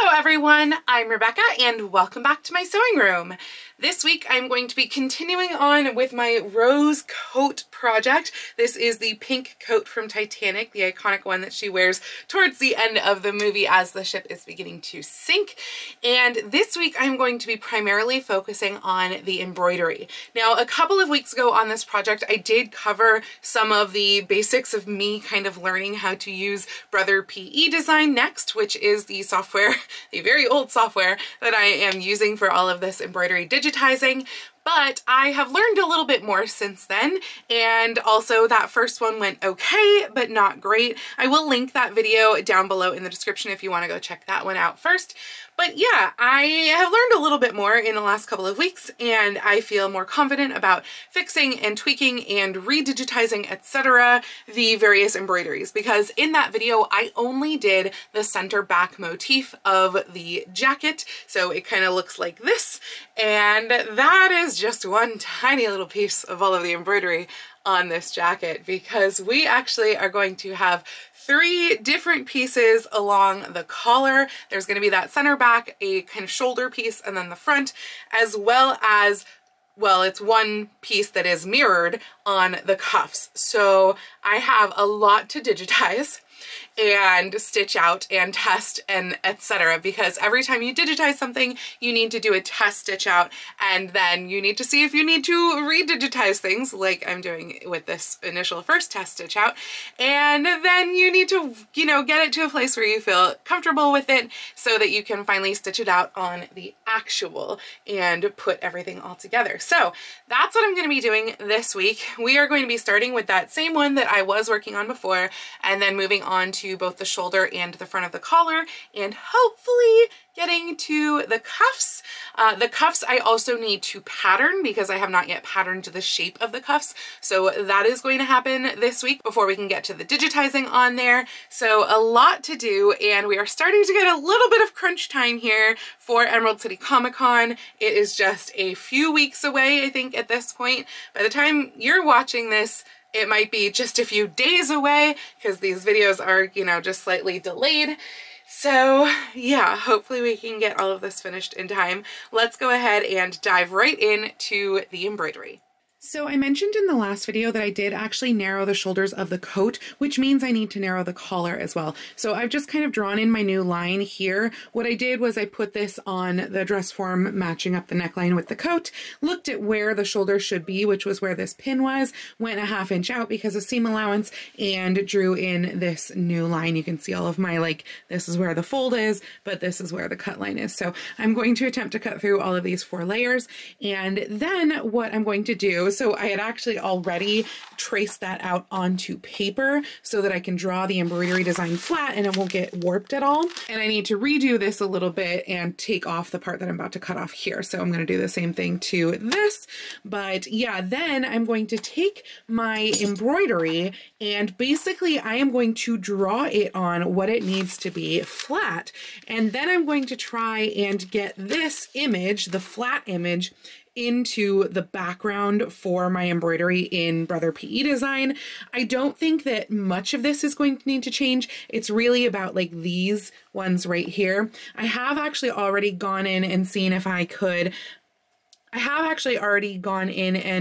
Hello everyone, I'm Rebecca and welcome back to my sewing room. This week I'm going to be continuing on with my rose coat project. This is the pink coat from Titanic, the iconic one that she wears towards the end of the movie as the ship is beginning to sink. And this week I'm going to be primarily focusing on the embroidery. Now, a couple of weeks ago on this project I did cover some of the basics of me kind of learning how to use Brother PE Design Next, which is the software, the very old software that I am using for all of this embroidery digitizing. But I have learned a little bit more since then, and also that first one went okay, but not great. I will link that video down below in the description if you want to go check that one out first. But yeah, I have learned a little bit more in the last couple of weeks, and I feel more confident about fixing and tweaking and redigitizing, etc. the various embroideries, because in that video I only did the center back motif of the jacket, so it kind of looks like this, and that is just one tiny little piece of all of the embroidery on this jacket, because we actually are going to have 3 different pieces along the collar. There's going to be that center back, a kind of shoulder piece, and then the front, as well as, well, it's one piece that is mirrored on the cuffs. So I have a lot to digitize and stitch out and test and etc., because every time you digitize something you need to do a test stitch out, and then you need to see if you need to redigitize things like I'm doing with this initial first test stitch out, and then you need to, you know, get it to a place where you feel comfortable with it so that you can finally stitch it out on the actual and put everything all together. So that's what I'm going to be doing this week. We are going to be starting with that same one that I was working on before, and then moving on to both the shoulder and the front of the collar, and hopefully getting to the cuffs. The cuffs I also need to pattern because I have not yet patterned the shape of the cuffs. So that is going to happen this week before we can get to the digitizing on there. So a lot to do, and we are starting to get a little bit of crunch time here for Emerald City Comic Con. It is just a few weeks away, I think, at this point. By the time you're watching this, it might be just a few days away because these videos are, you know, just slightly delayed. So yeah, hopefully we can get all of this finished in time. Let's go ahead and dive right into the embroidery. So I mentioned in the last video that I did actually narrow the shoulders of the coat, which means I need to narrow the collar as well. So I've just kind of drawn in my new line here. What I did was I put this on the dress form matching up the neckline with the coat, looked at where the shoulder should be, which was where this pin was, went a ½ inch out because of seam allowance, and drew in this new line. You can see all of my, like, this is where the fold is, but this is where the cut line is. So I'm going to attempt to cut through all of these 4 layers, and then what I'm going to do, so I had actually already traced that out onto paper so that I can draw the embroidery design flat and it won't get warped at all. And I need to redo this a little bit and take off the part that I'm about to cut off here. So I'm going to do the same thing to this. But yeah, then I'm going to take my embroidery and basically I am going to draw it on what it needs to be flat. And then I'm going to try and get this image, the flat image, into the background for my embroidery in Brother PE Design. I don't think that much of this is going to need to change. It's really about like these ones right here. I have actually already gone in and seen if I could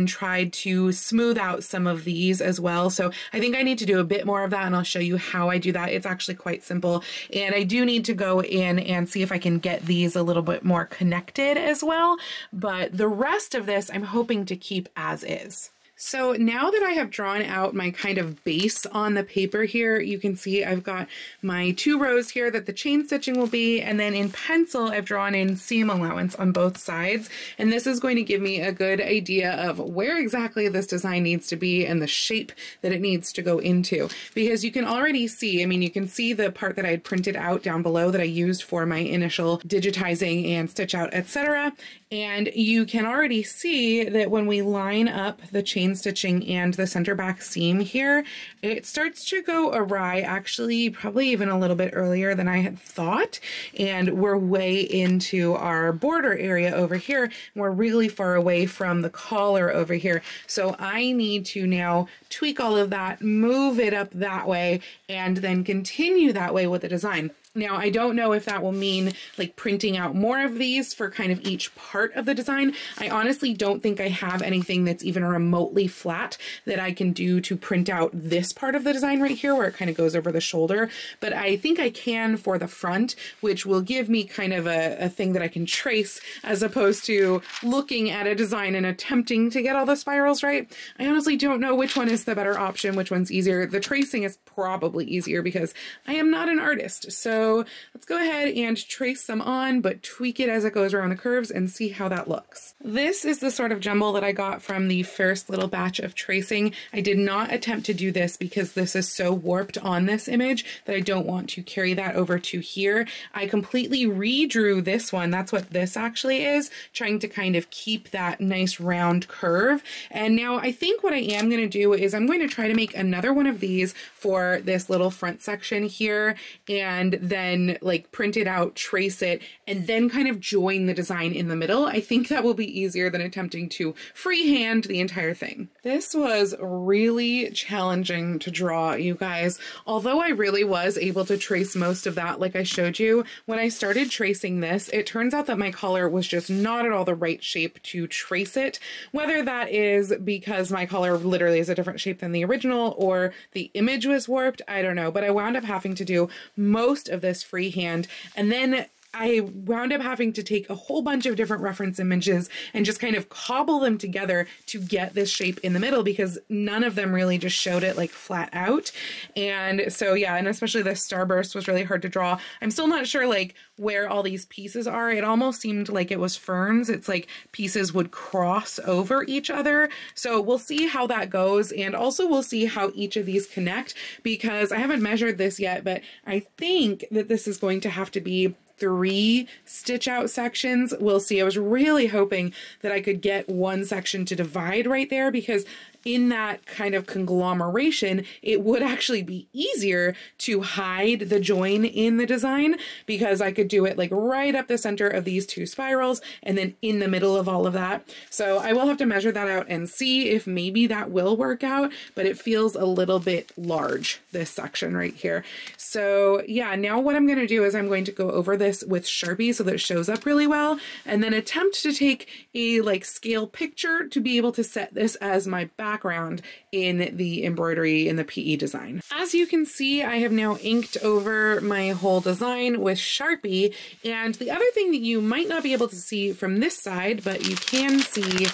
tried to smooth out some of these as well. So I think I need to do a bit more of that, and I'll show you how I do that. It's actually quite simple. And I do need to go in and see if I can get these a little bit more connected as well. But the rest of this I'm hoping to keep as is. So now that I have drawn out my kind of base on the paper here, you can see I've got my 2 rows here that the chain stitching will be, and then in pencil I've drawn in seam allowance on both sides, and this is going to give me a good idea of where exactly this design needs to be and the shape that it needs to go into. Because you can already see, I mean, you can see the part that I had printed out down below that I used for my initial digitizing and stitch out, etc. And you can already see that when we line up the chain stitching and the center back seam here, it starts to go awry, actually probably even a little bit earlier than I had thought. And we're way into our border area over here. We're really far away from the collar over here. So I need to now tweak all of that, move it up that way, and then continue that way with the design. Now, I don't know if that will mean like printing out more of these for kind of each part of the design. I honestly don't think I have anything that's even remotely flat that I can do to print out this part of the design right here where it kind of goes over the shoulder. But I think I can for the front, which will give me kind of a thing that I can trace as opposed to looking at a design and attempting to get all the spirals right. I honestly don't know which one is the better option, which one's easier. The tracing is probably easier because I am not an artist. So let's go ahead and trace them on, but tweak it as it goes around the curves and see how that looks. This is the sort of jumble that I got from the first little batch of tracing. I did not attempt to do this because this is so warped on this image that I don't want to carry that over to here. I completely redrew this one. That's what this actually is, trying to kind of keep that nice round curve. And now I think what I am going to do is I'm going to try to make another one of these for this little front section here, and then like print it out, trace it, and then kind of join the design in the middle. I think that will be easier than attempting to freehand the entire thing. This was really challenging to draw, you guys. Although I really was able to trace most of that like I showed you, when I started tracing this, it turns out that my collar was just not at all the right shape to trace it. Whether that is because my collar literally is a different shape than the original or the image was warped, I don't know, but I wound up having to do most of this freehand, and then I wound up having to take a whole bunch of different reference images and just kind of cobble them together to get this shape in the middle because none of them really just showed it like flat out. And so yeah, and especially the starburst was really hard to draw. I'm still not sure like where all these pieces are. It almost seemed like it was ferns. It's like pieces would cross over each other. So we'll see how that goes. And also we'll see how each of these connect because I haven't measured this yet, but I think that this is going to have to be 3 stitch out sections. We'll see. I was really hoping that I could get one section to divide right there because in that kind of conglomeration, it would actually be easier to hide the join in the design because I could do it like right up the center of these 2 spirals and then in the middle of all of that. So I will have to measure that out and see if maybe that will work out, but it feels a little bit large, this section right here. So yeah, now what I'm going to do is I'm going to go over this with Sharpie so that it shows up really well and then attempt to take a like scale picture to be able to set this as my background in the embroidery in the PE design. As you can see, I have now inked over my whole design with Sharpie, and the other thing that you might not be able to see from this side, but you can see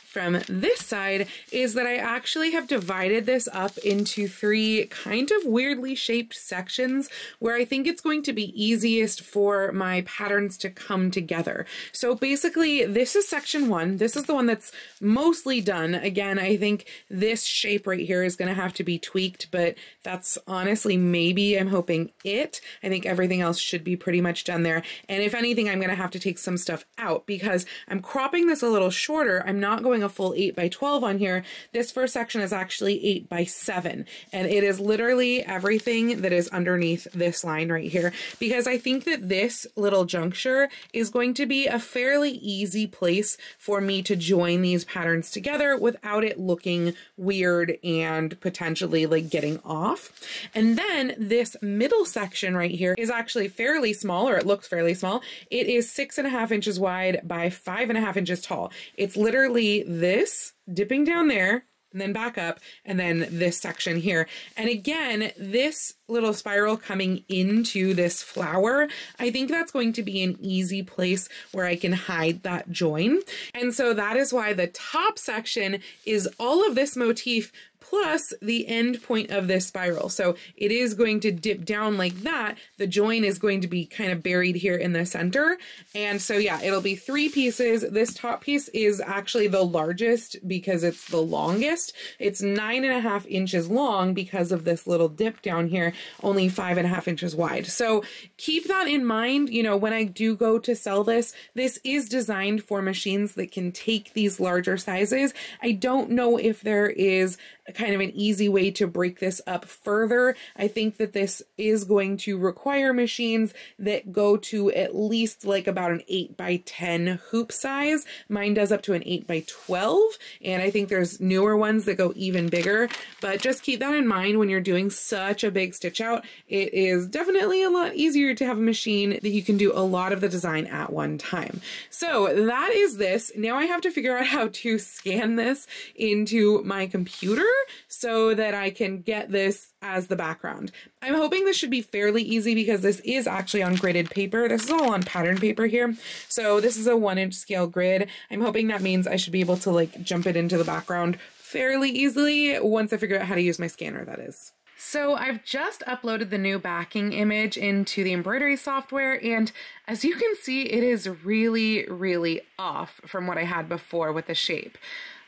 from this side, is that I actually have divided this up into 3 kind of weirdly shaped sections where I think it's going to be easiest for my patterns to come together. So basically this is section 1. This is the one that's mostly done. Again, I think this shape right here is going to have to be tweaked, but that's honestly maybe, I'm hoping it. I think everything else should be pretty much done there. And if anything, I'm going to have to take some stuff out because I'm cropping this a little shorter. I'm not going a full 8 by 12 on here. This first section is actually 8 by 7, and it is literally everything that is underneath this line right here, because I think that this little juncture is going to be a fairly easy place for me to join these patterns together without it looking weird and potentially like getting off. And then this middle section right here is actually fairly small, or it looks fairly small. It is 6.5 inches wide by 5.5 inches tall. It's literally this dipping down there and then back up, and then this section here. And again, this little spiral coming into this flower, I think that's going to be an easy place where I can hide that join. And so that is why the top section is all of this motif plus the end point of this spiral. So it is going to dip down like that. The join is going to be kind of buried here in the center. And so yeah, it'll be 3 pieces. This top piece is actually the largest because it's the longest. It's 9.5 inches long because of this little dip down here, only 5.5 inches wide. So keep that in mind. You know, when I do go to sell this, this is designed for machines that can take these larger sizes. I don't know if there is kind of an easy way to break this up further. I think that this is going to require machines that go to at least like about an 8x10 hoop size. Mine does up to an 8x12, and I think there's newer ones that go even bigger, but just keep that in mind when you're doing such a big stitch out. It is definitely a lot easier to have a machine that you can do a lot of the design at one time. So that is this. Now I have to figure out how to scan this into my computer so that I can get this as the background. I'm hoping this should be fairly easy because this is actually on gridded paper. This is all on pattern paper here. So this is a 1-inch scale grid. I'm hoping that means I should be able to like jump it into the background fairly easily once I figure out how to use my scanner, that is. So I've just uploaded the new backing image into the embroidery software, and as you can see, it is really, really off from what I had before with the shape.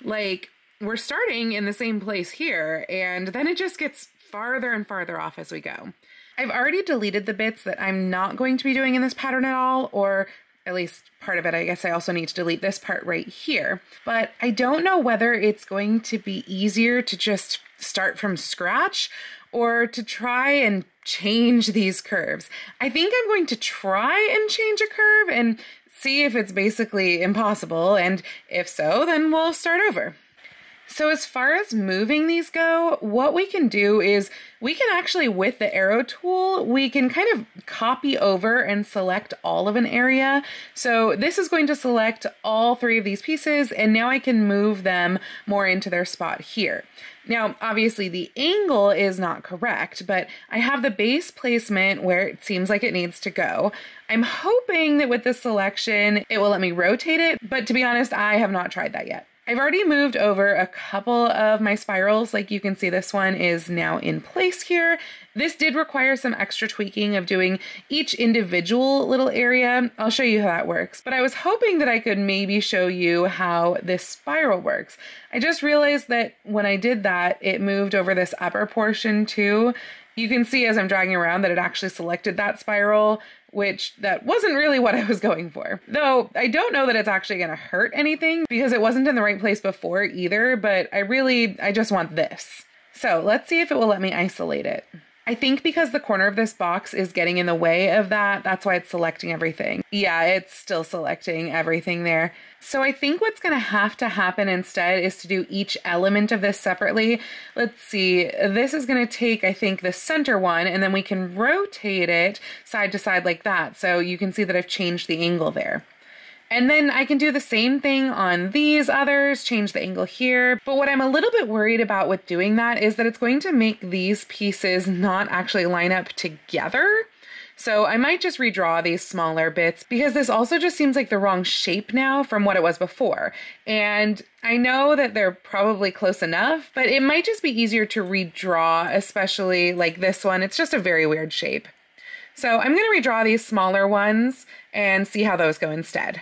Like, we're starting in the same place here, and then it just gets farther and farther off as we go. I've already deleted the bits that I'm not going to be doing in this pattern at all, or at least part of it. I guess I also need to delete this part right here. But I don't know whether it's going to be easier to just start from scratch or to try and change these curves. I think I'm going to try and change a curve and see if it's basically impossible, and if so, then we'll start over. So as far as moving these go, what we can do is we can actually, with the arrow tool, we can kind of copy over and select all of an area. So this is going to select all 3 of these pieces, and now I can move them more into their spot here. Now, obviously the angle is not correct, but I have the base placement where it seems like it needs to go. I'm hoping that with this selection, it will let me rotate it, but to be honest, I have not tried that yet. I've already moved over a couple of my spirals. Like you can see, this one is now in place here. This did require some extra tweaking of doing each individual little area. I'll show you how that works, but I was hoping that I could maybe show you how this spiral works. I just realized that when I did that, it moved over this upper portion too. You can see as I'm dragging around that it actually selected that spiral, which that wasn't really what I was going for. Though I don't know that it's actually gonna hurt anything because it wasn't in the right place before either, but I just want this. So let's see if it will let me isolate it. I think because the corner of this box is getting in the way of that, that's why it's selecting everything. Yeah, it's still selecting everything there. So I think what's gonna have to happen instead is to do each element of this separately. Let's see, this is gonna take, I think, the center one, and then we can rotate it side to side like that. So you can see that I've changed the angle there. And then I can do the same thing on these others, change the angle here. But what I'm a little bit worried about with doing that is that it's going to make these pieces not actually line up together. So I might just redraw these smaller bits because this also just seems like the wrong shape now from what it was before. And I know that they're probably close enough, but it might just be easier to redraw, especially like this one. It's just a very weird shape. So I'm going to redraw these smaller ones and see how those go instead.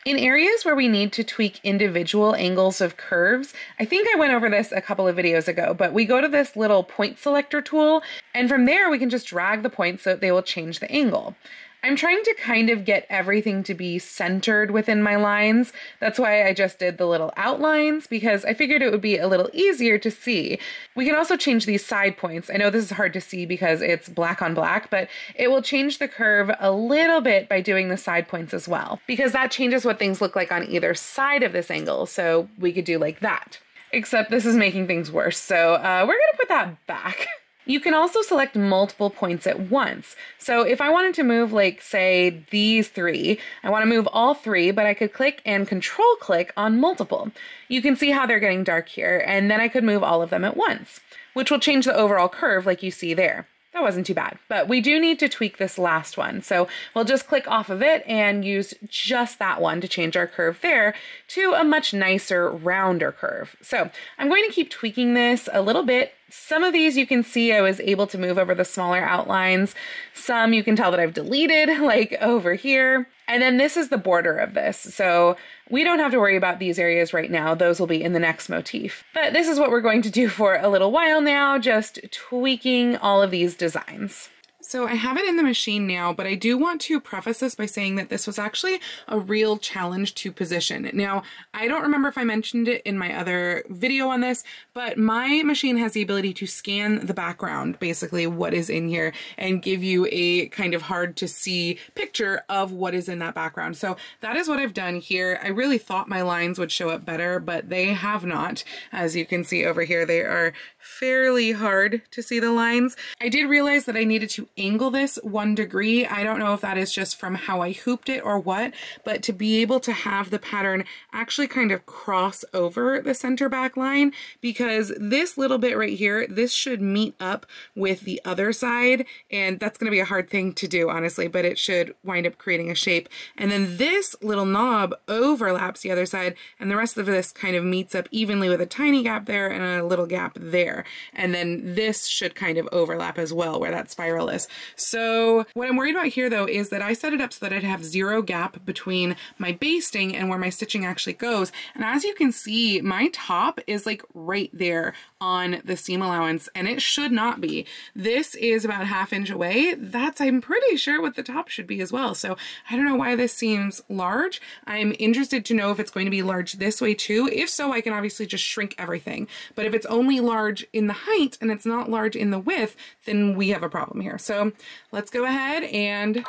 In areas where we need to tweak individual angles of curves, I think I went over this a couple of videos ago, but we go to this little point selector tool, and from there we can just drag the points so they will change the angle. I'm trying to kind of get everything to be centered within my lines. That's why I just did the little outlines, because I figured it would be a little easier to see. We can also change these side points. I know this is hard to see because it's black on black, but it will change the curve a little bit by doing the side points as well, because that changes what things look like on either side of this angle. So we could do like that, except this is making things worse. So we're gonna put that back. You can also select multiple points at once. So if I wanted to move, like, say, these 3, I want to move all 3, but I could click and control click on multiple. You can see how they're getting dark here, and then I could move all of them at once, which will change the overall curve like you see there. That wasn't too bad, but we do need to tweak this last one. So we'll just click off of it and use just that one to change our curve there to a much nicer, rounder curve. So I'm going to keep tweaking this a little bit. Some of these you can see I was able to move over the smaller outlines. Some you can tell that I've deleted, like over here. And then this is the border of this. So we don't have to worry about these areas right now. Those will be in the next motif. But this is what we're going to do for a little while now, just tweaking all of these designs. So I have it in the machine now, but I do want to preface this by saying that this was actually a real challenge to position. Now, I don't remember if I mentioned it in my other video on this, but my machine has the ability to scan the background, basically what is in here, and give you a kind of hard to see picture of what is in that background. So that is what I've done here. I really thought my lines would show up better, but they have not. As you can see over here, they are fairly hard to see the lines. I did realize that I needed to angle this 1 degree. I don't know if that is just from how I hooped it or what, but to be able to have the pattern actually kind of cross over the center back line, because this little bit right here, this should meet up with the other side, and that's going to be a hard thing to do, honestly, but it should wind up creating a shape. And then this little knob overlaps the other side, and the rest of this kind of meets up evenly with a tiny gap there and a little gap there. And then this should kind of overlap as well where that spiral is. So what I'm worried about here though is that I set it up so that I'd have 0 gap between my basting and where my stitching actually goes. And as you can see, my top is like right there on the seam allowance, and it should not be. This is about 1/2 inch away. That's, I'm pretty sure, what the top should be as well. So I don't know why this seems large. I'm interested to know if it's going to be large this way too. If so, I can obviously just shrink everything. But if it's only large in the height and it's not large in the width, then we have a problem here. So let's go ahead and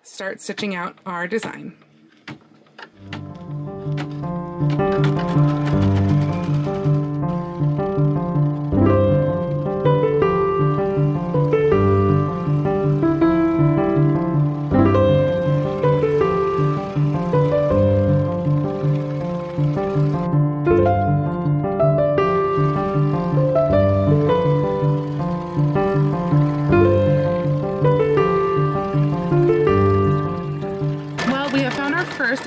start stitching out our design.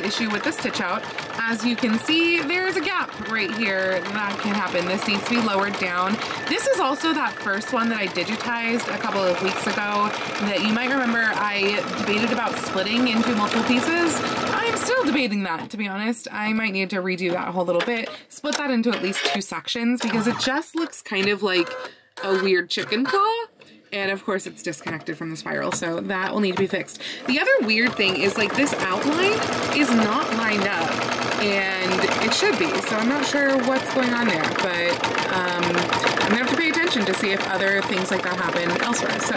Issue with the stitch out. As you can see, there's a gap right here that can happen. This needs to be lowered down. This is also that first one that I digitized a couple of weeks ago that you might remember I debated about splitting into multiple pieces. I'm still debating that, to be honest. I might need to redo that whole little bit, split that into at least 2 sections, because it just looks kind of like a weird chicken claw. And of course it's disconnected from the spiral, so that will need to be fixed. The other weird thing is, like, this outline is not lined up, and it should be, so I'm not sure what's going on there, but I'm gonna have to pay attention to see if other things like that happen elsewhere. So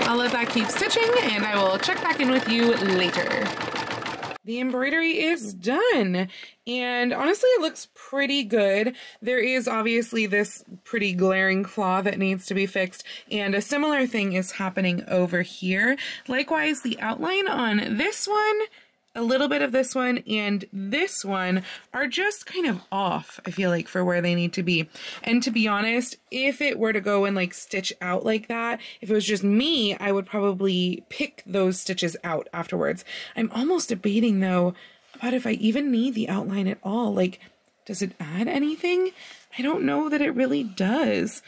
I'll let that keep stitching, and I will check back in with you later. The embroidery is done, and honestly it looks pretty good. There is obviously this pretty glaring flaw that needs to be fixed, and a similar thing is happening over here. Likewise, the outline on this one, a little bit of this one, and this one are just kind of off, I feel like, for where they need to be. And to be honest, if it were to go and like stitch out like that, if it was just me, I would probably pick those stitches out afterwards. I'm almost debating though about if I even need the outline at all. Like, does it add anything? I don't know that it really does.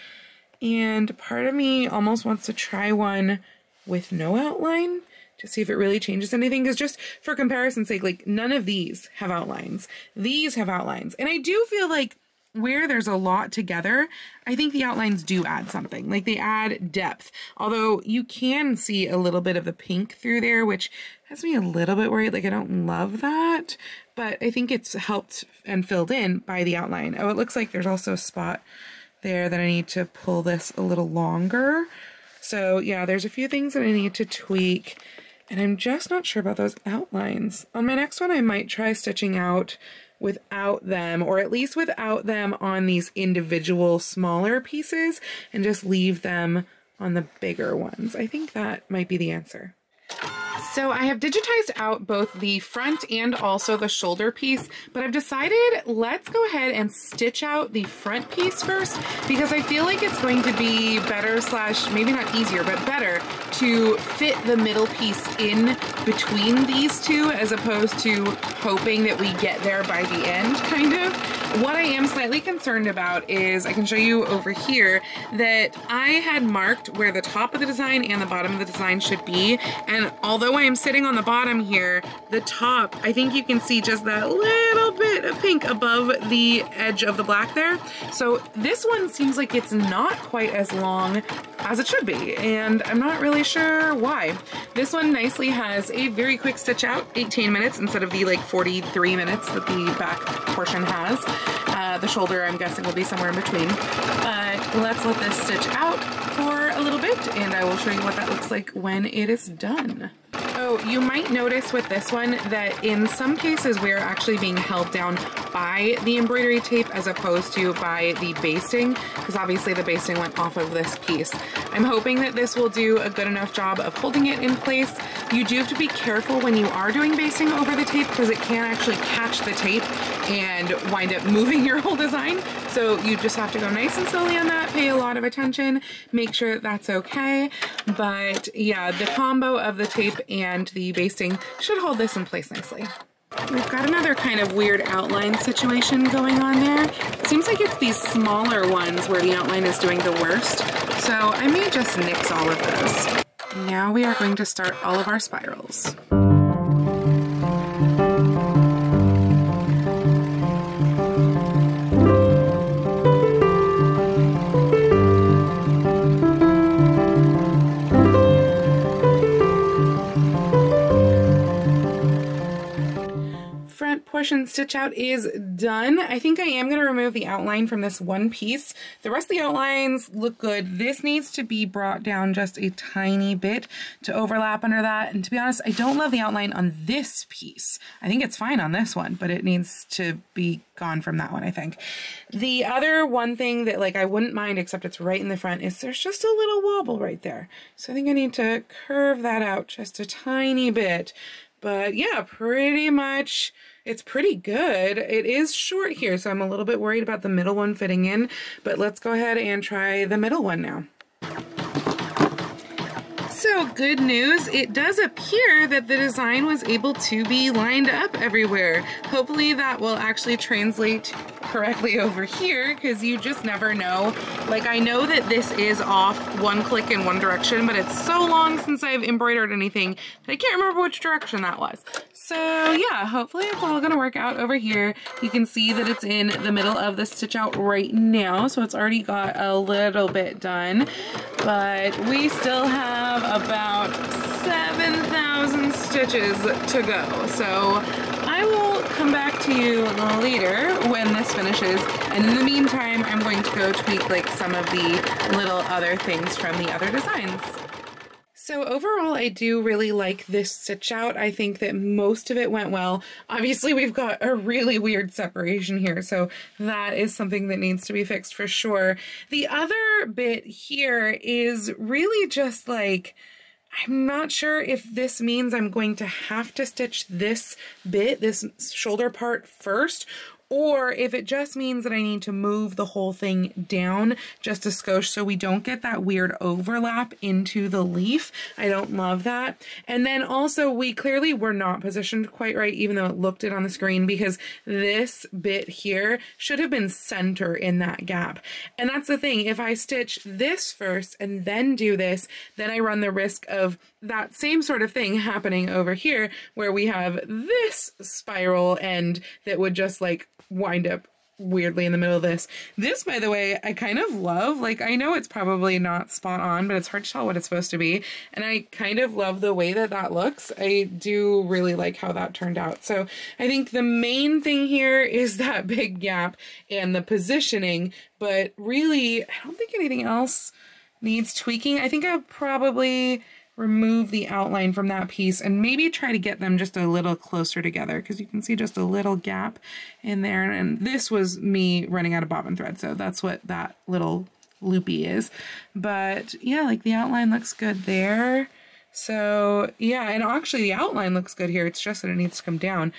And part of me almost wants to try one with no outline to see if it really changes anything, because just for comparison's sake, like, none of these have outlines. These have outlines. And I do feel like where there's a lot together, I think the outlines do add something. Like, they add depth. Although you can see a little bit of the pink through there, which has me a little bit worried. Like, I don't love that, but I think it's helped and filled in by the outline. Oh, it looks like there's also a spot there that I need to pull this a little longer. So yeah, there's a few things that I need to tweak, and I'm just not sure about those outlines. On my next one, I might try stitching out without them, or at least without them on these individual smaller pieces, and just leave them on the bigger ones. I think that might be the answer. So I have digitized out both the front and also the shoulder piece, but I've decided let's go ahead and stitch out the front piece first, because I feel like it's going to be better, slash maybe not easier, but better to fit the middle piece in between these two, as opposed to hoping that we get there by the end, kind of. What I am slightly concerned about is, I can show you over here that I had marked where the top of the design and the bottom of the design should be, and although I am sitting on the bottom here, the top, I think you can see just that little bit of pink above the edge of the black there. So this one seems like it's not quite as long as it should be, and I'm not really sure why. This one nicely has a very quick stitch out, 18 minutes instead of the like 43 minutes that the back portion has. The shoulder, I'm guessing, will be somewhere in between. But let's let this stitch out for a little bit, and I will show you what that looks like when it is done. Oh, you might notice with this one that in some cases we're actually being held down by the embroidery tape as opposed to by the basting, because obviously the basting went off of this piece. I'm hoping that this will do a good enough job of holding it in place. You do have to be careful when you are doing basting over the tape because it can actually catch the tape and wind up moving your whole design. So you just have to go nice and slowly on that, pay a lot of attention, make sure that that's okay. But yeah, the combo of the tape and the basting should hold this in place nicely. We've got another kind of weird outline situation going on there. It seems like it's these smaller ones where the outline is doing the worst. So I may just nix all of those. Now we are going to start all of our spirals. Portion stitch out is done. I think I am going to remove the outline from this one piece. The rest of the outlines look good. This needs to be brought down just a tiny bit to overlap under that. And to be honest, I don't love the outline on this piece. I think it's fine on this one, but it needs to be gone from that one, I think. The other one thing that like I wouldn't mind, except it's right in the front, is there's just a little wobble right there. So I think I need to curve that out just a tiny bit. But yeah, pretty much it's pretty good. It is short here, so I'm a little bit worried about the middle one fitting in, but let's go ahead and try the middle one now. So good news, it does appear that the design was able to be lined up everywhere. Hopefully that will actually translate correctly over here, because you just never know. Like, I know that this is off one click in one direction, but it's so long since I've embroidered anything that I can't remember which direction that was. So yeah, hopefully it's all gonna work out over here. You can see that it's in the middle of the stitch out right now, so it's already got a little bit done, but we still have about 7,000 stitches to go. So I will come back to you later when this finishes, and in the meantime I'm going to go tweak like some of the little other things from the other designs. So overall, I do really like this stitch out. I think that most of it went well. Obviously, we've got a really weird separation here, so that is something that needs to be fixed for sure. The other bit here is really just like, I'm not sure if this means I'm going to have to stitch this bit, this shoulder part first, or if it just means that I need to move the whole thing down just a skosh so we don't get that weird overlap into the leaf. I don't love that. And then also we clearly were not positioned quite right, even though it looked it on the screen, because this bit here should have been center in that gap. And that's the thing, if I stitch this first and then do this, then I run the risk of that same sort of thing happening over here where we have this spiral end that would just like wind up weirdly in the middle of this. This, by the way, I kind of love. Like, I know it's probably not spot on, but it's hard to tell what it's supposed to be. And I kind of love the way that that looks. I do really like how that turned out. So I think the main thing here is that big gap and the positioning, but really, I don't think anything else needs tweaking. I think I'll probably remove the outline from that piece and maybe try to get them just a little closer together, because you can see just a little gap in there. And this was me running out of bobbin thread, so that's what that little loopy is. But yeah, like the outline looks good there. So yeah, and actually the outline looks good here. It's just that it needs to come down.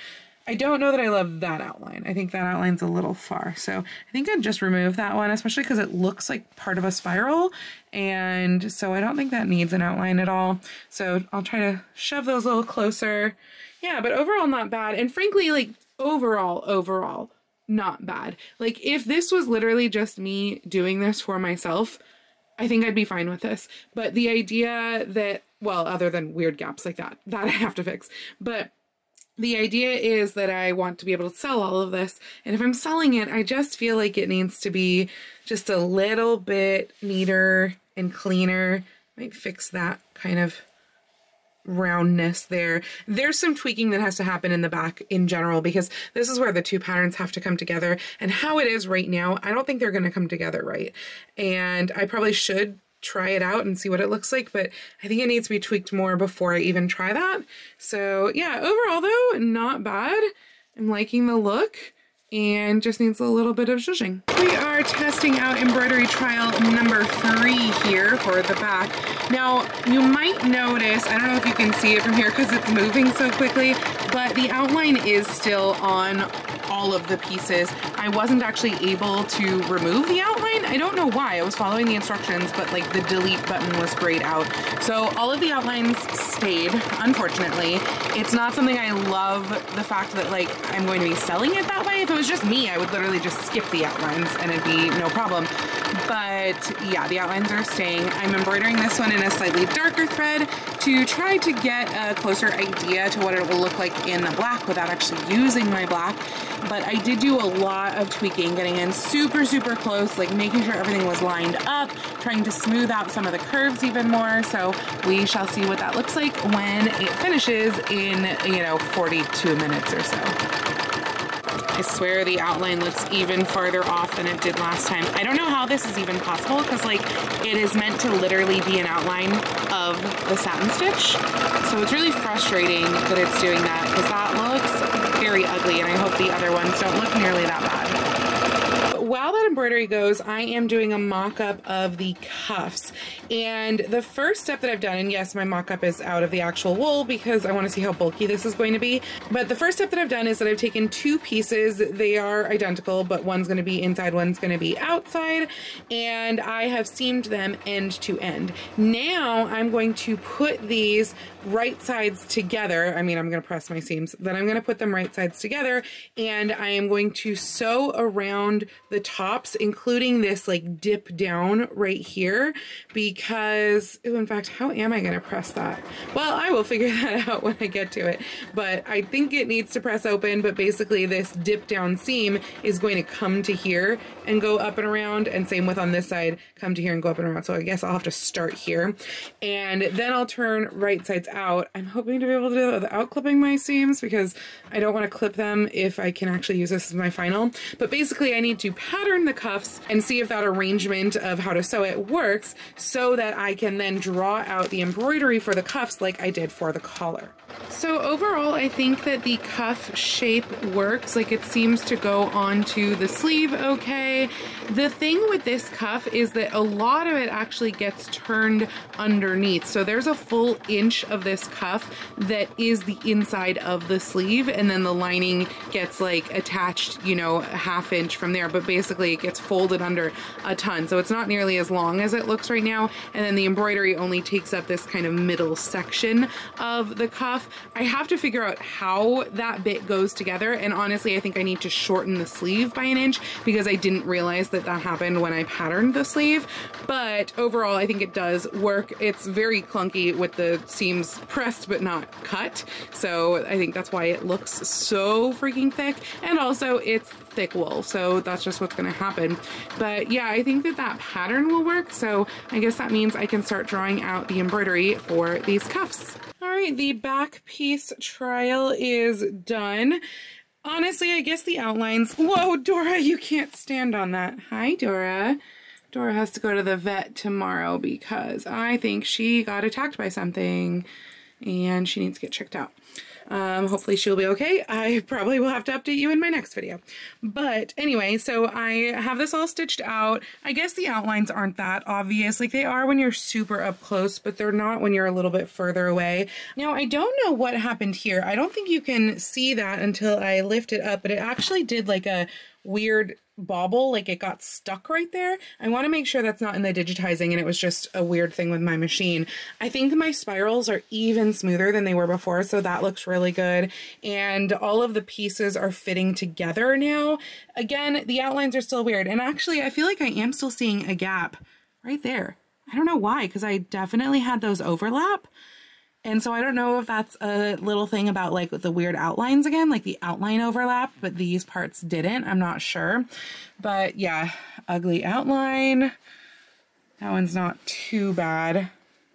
I don't know that I love that outline. I think that outline's a little far. So I think I'd just remove that one, especially because it looks like part of a spiral. And so I don't think that needs an outline at all. So I'll try to shove those a little closer. Yeah, but overall not bad. And frankly, like overall, not bad. Like if this was literally just me doing this for myself, I think I'd be fine with this. But the idea that, well, other than weird gaps like that I have to fix. But The idea is that I want to be able to sell all of this, and if I'm selling it, I just feel like it needs to be just a little bit neater and cleaner. Might fix that kind of roundness there. There's some tweaking that has to happen in the back in general, because this is where the two patterns have to come together, and how it is right now, I don't think they're going to come together right, and I probably should try it out and see what it looks like, but I think it needs to be tweaked more before I even try that. So yeah, overall though, not bad. I'm liking the look, and just needs a little bit of zhuzhing. We are testing out embroidery trial number 3 here for the back. Now, you might notice, I don't know if you can see it from here because it's moving so quickly, but the outline is still on all of the pieces. I wasn't actually able to remove the outline. I don't know why. I was following the instructions, but like the delete button was grayed out. So all of the outlines stayed, unfortunately. It's not something I love, the fact that like I'm going to be selling it that way. If it was just me, I would literally just skip the outlines and it'd be no problem. But yeah, the outlines are staying. I'm embroidering this one in a slightly darker thread to try to get a closer idea to what it will look like in the black without actually using my black. But I did do a lot of tweaking, getting in super, super close, like making sure everything was lined up, trying to smooth out some of the curves even more. So we shall see what that looks like when it finishes in, 42 minutes or so. I swear the outline looks even farther off than it did last time. I don't know how this is even possible, because like it is meant to literally be an outline of the satin stitch. So it's really frustrating that it's doing that, because that looks very ugly, and I hope the other ones don't look nearly that bad. While that embroidery goes, I am doing a mock-up of the cuffs. And the first step that I've done, and yes, my mock-up is out of the actual wool because I want to see how bulky this is going to be. But the first step that I've done is that I've taken 2 pieces. They are identical, but one's going to be inside, one's going to be outside. And I have seamed them end to end. Now I'm going to put these right sides together. I mean, I'm going to press my seams, then I'm going to put them right sides together, and I am going to sew around the tops, including this like dip down right here, because, oh, in fact, how am I going to press that? Well, I will figure that out when I get to it, but I think it needs to press open, but basically this dip down seam is going to come to here and go up and around, and same with on this side, come to here and go up and around. So I guess I'll have to start here, and then I'll turn right sides out. I'm hoping to be able to do that without clipping my seams, because I don't want to clip them if I can actually use this as my final. But basically I need to pattern the cuffs and see if that arrangement of how to sew it works, so that I can then draw out the embroidery for the cuffs like I did for the collar. So overall, I think that the cuff shape works. Like, it seems to go onto the sleeve okay. The thing with this cuff is that a lot of it actually gets turned underneath. So there's a full inch of this cuff that is the inside of the sleeve, and then the lining gets like attached, a half inch from there, but basically it gets folded under a ton. So it's not nearly as long as it looks right now. And then the embroidery only takes up this kind of middle section of the cuff. I have to figure out how that bit goes together, and honestly I think I need to shorten the sleeve by an inch, because I didn't realize that that happened when I patterned the sleeve. But overall I think it does work. It's very clunky with the seams pressed but not cut, so I think that's why it looks so freaking thick, and also it's thick wool, so that's just what's going to happen. But yeah, I think that that pattern will work, so I guess that means I can start drawing out the embroidery for these cuffs. All right, the back piece trial is done. Honestly, I guess the outlines... Whoa, Dora, you can't stand on that. Hi, Dora. Dora has to go to the vet tomorrow because I think she got attacked by something and she needs to get checked out. Hopefully she'll be okay. I probably will have to update you in my next video. But anyway, so I have this all stitched out. I guess the outlines aren't that obvious. Like, they are when you're super up close, but they're not when you're a little bit further away. Now, I don't know what happened here. I don't think you can see that until I lift it up, but it actually did like a weird bobble, like it got stuck right there. I want to make sure that's not in the digitizing and it was just a weird thing with my machine. I think my spirals are even smoother than they were before, so that looks really good. And all of the pieces are fitting together now. Again, the outlines are still weird, and actually I feel like I am still seeing a gap right there. I don't know why, because I definitely had those overlap. And so I don't know if that's a little thing about like the weird outlines again, like the outline overlap, but these parts didn't. I'm not sure. But yeah, ugly outline. That one's not too bad.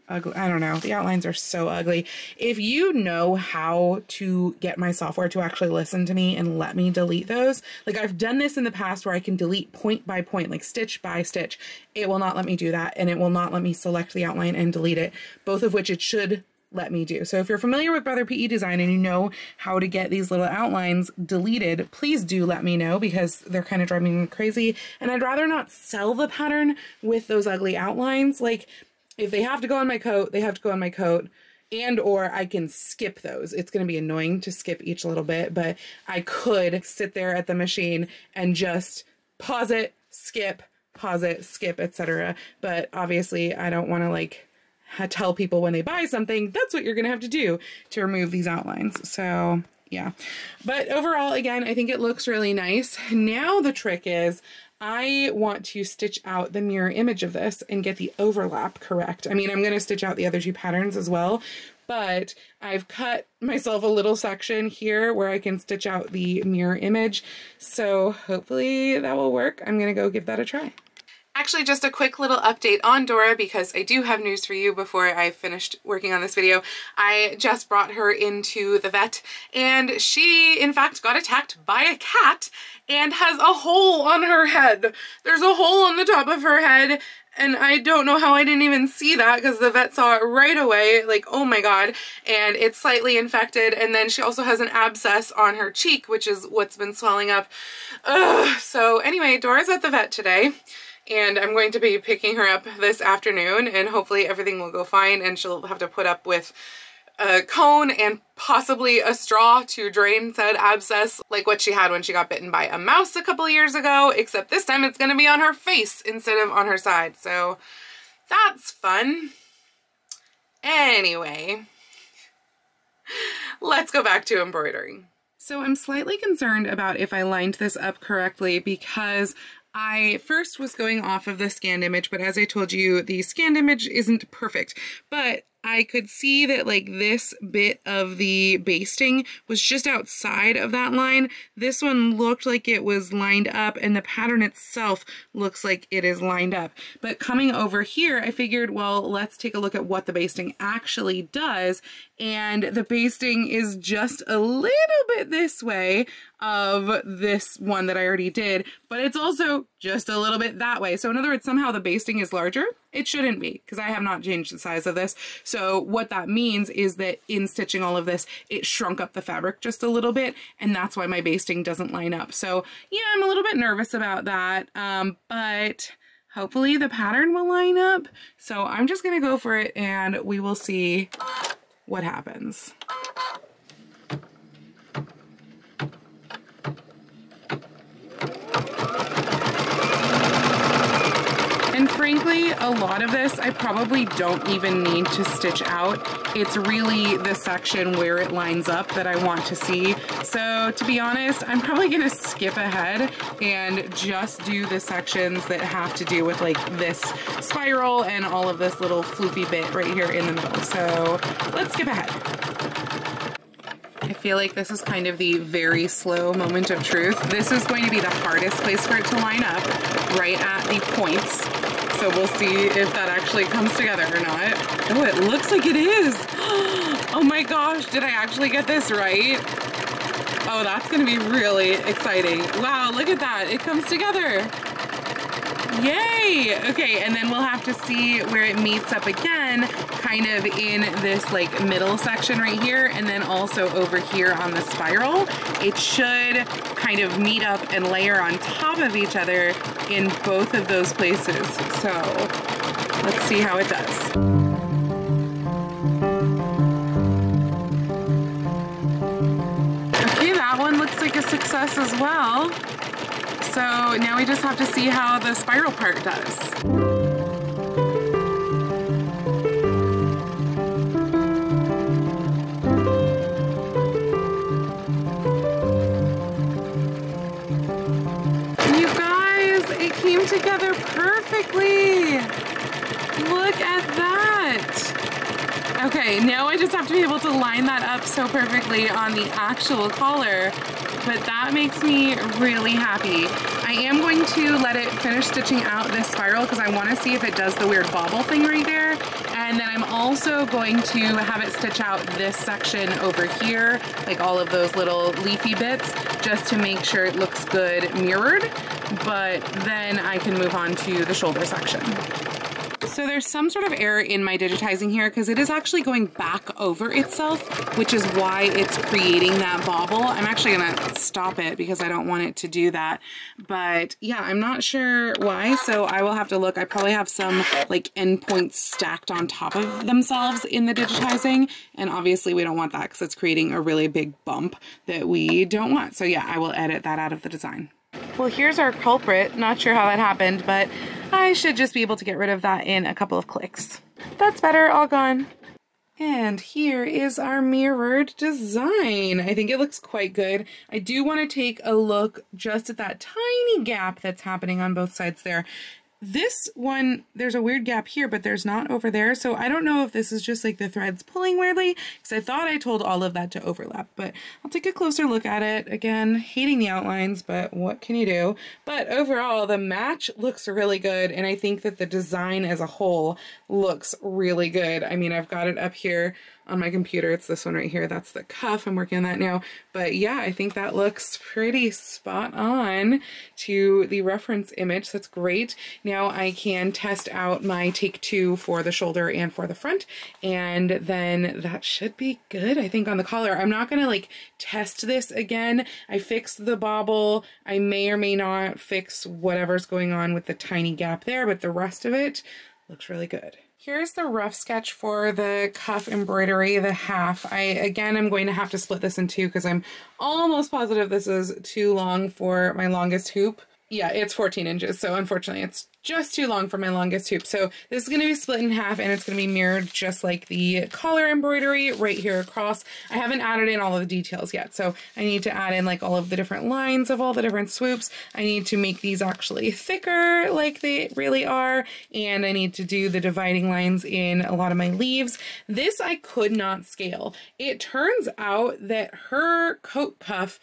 Ugly. I don't know. The outlines are so ugly. If you know how to get my software to actually listen to me and let me delete those, like I've done this in the past where I can delete point by point, like stitch by stitch. It will not let me do that, and it will not let me select the outline and delete it, both of which it should let me do. So if you're familiar with Brother PE Design and you know how to get these little outlines deleted, please do let me know, because they're kind of driving me crazy. And I'd rather not sell the pattern with those ugly outlines. Like if they have to go on my coat, they have to go on my coat, and or I can skip those. It's going to be annoying to skip each little bit, but I could sit there at the machine and just pause it, skip, etc. But obviously I don't want to like tell people when they buy something, that's what you're going to have to do to remove these outlines. So yeah, but overall, again, I think it looks really nice. Now the trick is I want to stitch out the mirror image of this and get the overlap correct. I mean, I'm going to stitch out the other two patterns as well, but I've cut myself a little section here where I can stitch out the mirror image. So hopefully that will work. I'm going to go give that a try. Actually, just a quick little update on Dora, because I do have news for you before I finished working on this video. I just brought her into the vet, and she, in fact, got attacked by a cat and has a hole on her head. There's a hole on the top of her head, and I don't know how I didn't even see that, because the vet saw it right away, like, oh my god, and it's slightly infected. And then she also has an abscess on her cheek, which is what's been swelling up. Ugh. So anyway, Dora's at the vet today, and I'm going to be picking her up this afternoon, and hopefully everything will go fine, and she'll have to put up with a cone and possibly a straw to drain said abscess, like what she had when she got bitten by a mouse a couple of years ago, except this time it's going to be on her face instead of on her side. So that's fun. Anyway, let's go back to embroidering. So I'm slightly concerned about if I lined this up correctly, because I first was going off of the scanned image, but as I told you, the scanned image isn't perfect. But I could see that like this bit of the basting was just outside of that line. This one looked like it was lined up, and the pattern itself looks like it is lined up. But coming over here, I figured, well, let's take a look at what the basting actually does. And the basting is just a little bit this way of this one that I already did, but it's also just a little bit that way. So in other words, somehow the basting is larger. It shouldn't be, because I have not changed the size of this. So what that means is that in stitching all of this, it shrunk up the fabric just a little bit, and that's why my basting doesn't line up. So yeah, I'm a little bit nervous about that, but hopefully the pattern will line up. So I'm just gonna go for it, and we will see what happens. And frankly, a lot of this I probably don't even need to stitch out. It's really the section where it lines up that I want to see. So to be honest, I'm probably gonna skip ahead and just do the sections that have to do with like this spiral and all of this little floofy bit right here in the middle. So let's skip ahead. I feel like this is kind of the very slow moment of truth. This is going to be the hardest place for it to line up, right at the points. So we'll see if that actually comes together or not. Oh, it looks like it is. Oh my gosh, did I actually get this right? Oh, that's gonna be really exciting. Wow, look at that, it comes together. Yay! Okay, and then we'll have to see where it meets up again, kind of in this like middle section right here, and then also over here on the spiral. It should kind of meet up and layer on top of each other in both of those places. So let's see how it does. Okay, that one looks like a success as well. So now we just have to see how the spiral part does. You guys, it came together perfectly. Look at that. Okay, now I just have to be able to line that up so perfectly on the actual collar, but that makes me really happy. I am going to let it finish stitching out this spiral because I want to see if it does the weird bobble thing right there. And then I'm also going to have it stitch out this section over here, like all of those little leafy bits, just to make sure it looks good mirrored, but then I can move on to the shoulder section. So there's some sort of error in my digitizing here because it is actually going back over itself, which is why it's creating that bobble. I'm actually gonna stop it because I don't want it to do that. But yeah, I'm not sure why, so I will have to look. I probably have some like endpoints stacked on top of themselves in the digitizing, and obviously we don't want that because it's creating a really big bump that we don't want. So yeah, I will edit that out of the design. Well, here's our culprit. Not sure how that happened, but I should just be able to get rid of that in a couple of clicks. That's better, all gone. And here is our mirrored design. I think it looks quite good. I do want to take a look just at that tiny gap that's happening on both sides there. This one, there's a weird gap here, but there's not over there. So I don't know if this is just like the threads pulling weirdly, because I thought I told all of that to overlap, but I'll take a closer look at it. Again, hating the outlines, but what can you do? But overall, the match looks really good. And I think that the design as a whole looks really good. I mean, I've got it up here on my computer. It's this one right here. That's the cuff. I'm working on that now. But yeah, I think that looks pretty spot on to the reference image. That's great. Now I can test out my take two for the shoulder and for the front, and then that should be good. I think on the collar, I'm not gonna like test this again. I fixed the bobble. I may or may not fix whatever's going on with the tiny gap there, but the rest of it looks really good. Here's the rough sketch for the cuff embroidery, the half. Again, I'm going to have to split this in two because I'm almost positive this is too long for my longest hoop. Yeah, it's 14 inches, so unfortunately it's just too long for my longest hoop. So this is going to be split in half, and it's going to be mirrored just like the collar embroidery right here across. I haven't added in all of the details yet, so I need to add in like all of the different lines of all the different swoops. I need to make these actually thicker like they really are, and I need to do the dividing lines in a lot of my leaves. This I could not scale. It turns out that her coat cuff,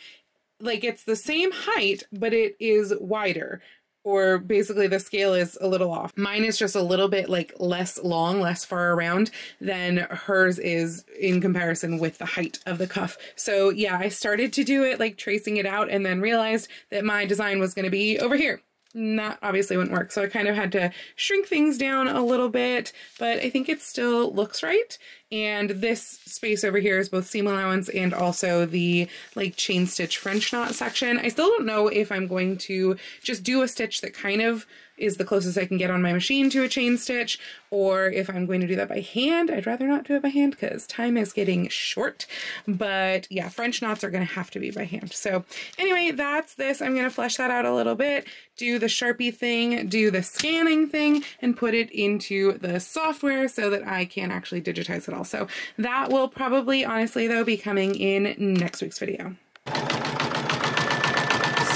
like it's the same height, but it is wider. Or basically the scale is a little off. Mine is just a little bit like less long, less far around than hers is in comparison with the height of the cuff. So yeah, I started to do it like tracing it out and then realized that my design was going to be over here. That obviously wouldn't work. So I kind of had to shrink things down a little bit, but I think it still looks right. And this space over here is both seam allowance and also the like chain stitch French knot section. I still don't know if I'm going to just do a stitch that kind of is the closest I can get on my machine to a chain stitch, or if I'm going to do that by hand. I'd rather not do it by hand because time is getting short, but yeah, French knots are going to have to be by hand. So anyway, that's this. I'm going to flesh that out a little bit, do the Sharpie thing, do the scanning thing, and put it into the software so that I can actually digitize it all. So that will probably, honestly though, be coming in next week's video.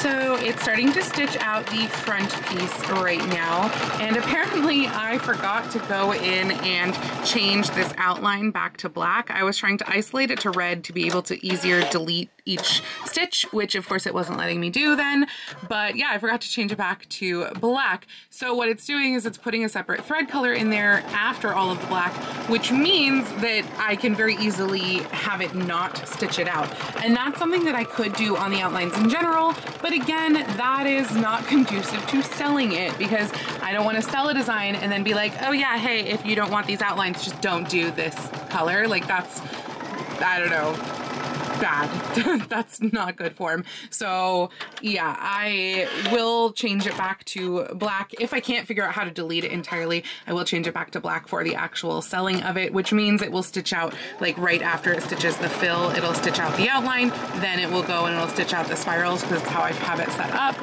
So it's starting to stitch out the front piece right now, and apparently I forgot to go in and change this outline back to black. I was trying to isolate it to red to be able to easier delete each stitch, which of course it wasn't letting me do then, but yeah, I forgot to change it back to black. So what it's doing is it's putting a separate thread color in there after all of the black, which means that I can very easily have it not stitch it out. And that's something that I could do on the outlines in general, but again, that is not conducive to selling it because I don't want to sell a design and then be like, oh yeah, hey, if you don't want these outlines, just don't do this color. Like that's, I don't know, bad. That's not good form. So yeah, I will change it back to black. If I can't figure out how to delete it entirely, I will change it back to black for the actual selling of it, which means it will stitch out like right after it stitches the fill, it'll stitch out the outline, then it will go and it'll stitch out the spirals because it's how I have it set up.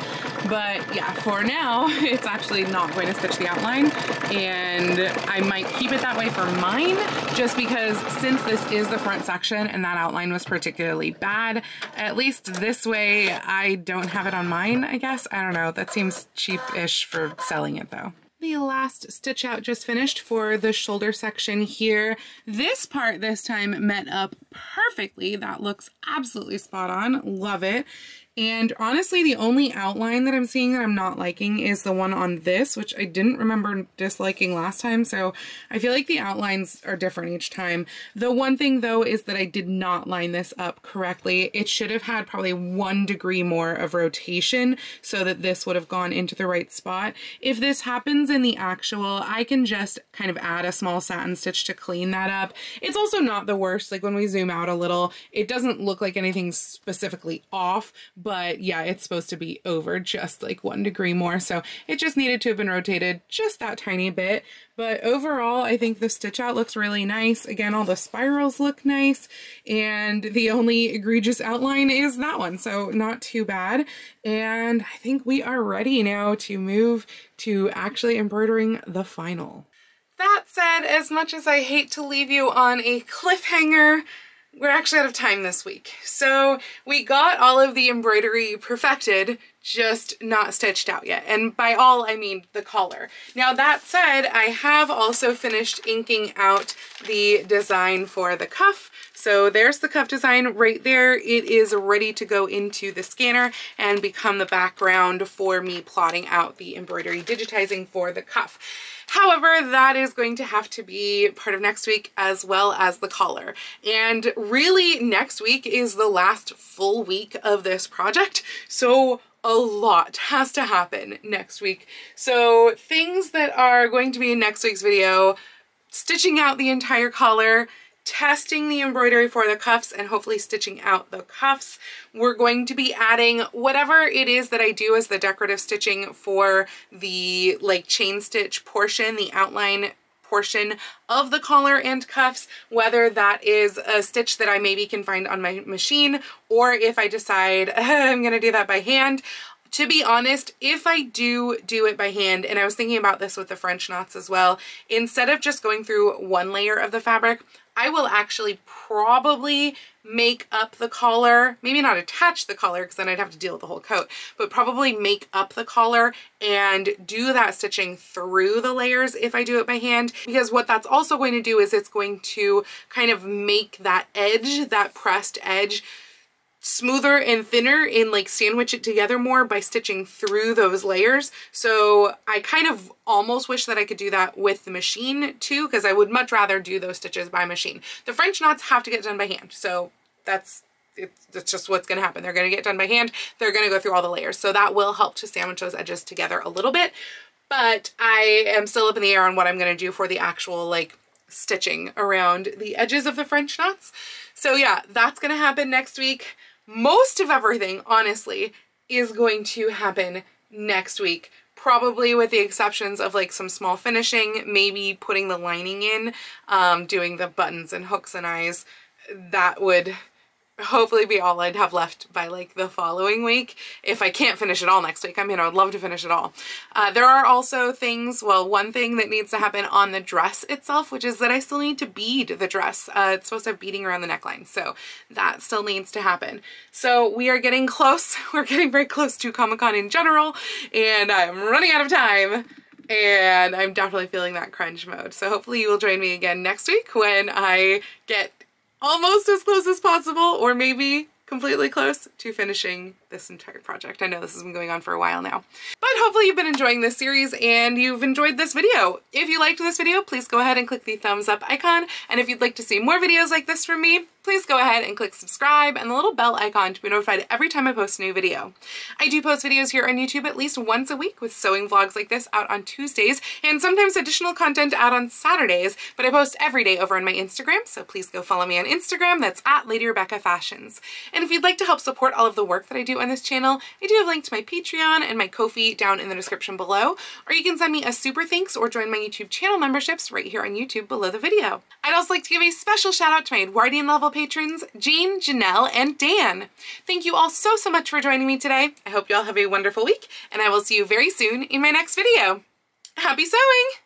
But yeah, for now, it's actually not going to stitch the outline, and I might keep it that way for mine just because since this is the front section and that outline was particularly bad, at least this way I don't have it on mine, I guess. I don't know, that seems cheap-ish for selling it though. The last stitch out just finished for the shoulder section here. This part this time met up perfectly. That looks absolutely spot on. Love it. And honestly, the only outline that I'm seeing that I'm not liking is the one on this, which I didn't remember disliking last time. So I feel like the outlines are different each time. The one thing though is that I did not line this up correctly. It should have had probably 1 degree more of rotation so that this would have gone into the right spot. If this happens in the actual, I can just kind of add a small satin stitch to clean that up. It's also not the worst. Like when we zoom out a little, it doesn't look like anything's specifically off. But yeah, it's supposed to be over just like 1 degree more. So it just needed to have been rotated just that tiny bit. But overall, I think the stitch out looks really nice. Again, all the spirals look nice. And the only egregious outline is that one. So not too bad. And I think we are ready now to move to actually embroidering the final. That said, as much as I hate to leave you on a cliffhanger, we're actually out of time this week. So we got all of the embroidery perfected, just not stitched out yet. And by all, I mean the collar. Now that said, I have also finished inking out the design for the cuff. So there's the cuff design right there. It is ready to go into the scanner and become the background for me plotting out the embroidery digitizing for the cuff. However, that is going to have to be part of next week as well as the collar. And really next week is the last full week of this project. So a lot has to happen next week. So things that are going to be in next week's video: stitching out the entire collar, testing the embroidery for the cuffs, and hopefully stitching out the cuffs. We're going to be adding whatever it is that I do as the decorative stitching for the like chain stitch portion, the outline portion of the collar and cuffs, whether that is a stitch that I maybe can find on my machine, or if I decide I'm gonna do that by hand. To be honest, if I do it by hand, and I was thinking about this with the French knots as well, instead of just going through 1 layer of the fabric, I will actually probably make up the collar, maybe not attach the collar because then I'd have to deal with the whole coat, but probably make up the collar and do that stitching through the layers if I do it by hand. Because what that's also going to do is it's going to kind of make that edge, that pressed edge, smoother and thinner and like sandwich it together more by stitching through those layers. So I kind of almost wish that I could do that with the machine too, because I would much rather do those stitches by machine. The French knots have to get done by hand, so that's just what's going to happen. They're going to get done by hand. They're going to go through all the layers, so that will help to sandwich those edges together a little bit. But I am still up in the air on what I'm going to do for the actual like stitching around the edges of the French knots. So yeah, that's going to happen next week. Most of everything, honestly, is going to happen next week, probably with the exceptions of like some small finishing, maybe putting the lining in, doing the buttons and hooks and eyes. That would hopefully be all I'd have left by like the following week. If I can't finish it all next week, I mean, I would love to finish it all. There are also things, well, one thing that needs to happen on the dress itself, which is that I still need to bead the dress. It's supposed to have beading around the neckline, so that still needs to happen. So we are getting close. We're getting very close to Comic-Con in general, and I'm running out of time. And I'm definitely feeling that crunch mode. So hopefully you will join me again next week when I get almost as close as possible, or maybe completely close to finishing this entire project. I know this has been going on for a while now, but hopefully you've been enjoying this series and you've enjoyed this video. If you liked this video, please go ahead and click the thumbs up icon. And if you'd like to see more videos like this from me, please go ahead and click subscribe and the little bell icon to be notified every time I post a new video. I do post videos here on YouTube at least once a week, with sewing vlogs like this out on Tuesdays and sometimes additional content out on Saturdays, but I post every day over on my Instagram, so please go follow me on Instagram. That's at Lady Rebecca Fashions. And if you'd like to help support all of the work that I do on this channel, I do have links to my Patreon and my Ko-fi down in the description below, or you can send me a super thanks or join my YouTube channel memberships right here on YouTube below the video. I'd also like to give a special shout out to my Edwardian level patrons, Jean, Janelle, and Dan. Thank you all so much for joining me today. I hope you all have a wonderful week, and I will see you very soon in my next video. Happy sewing!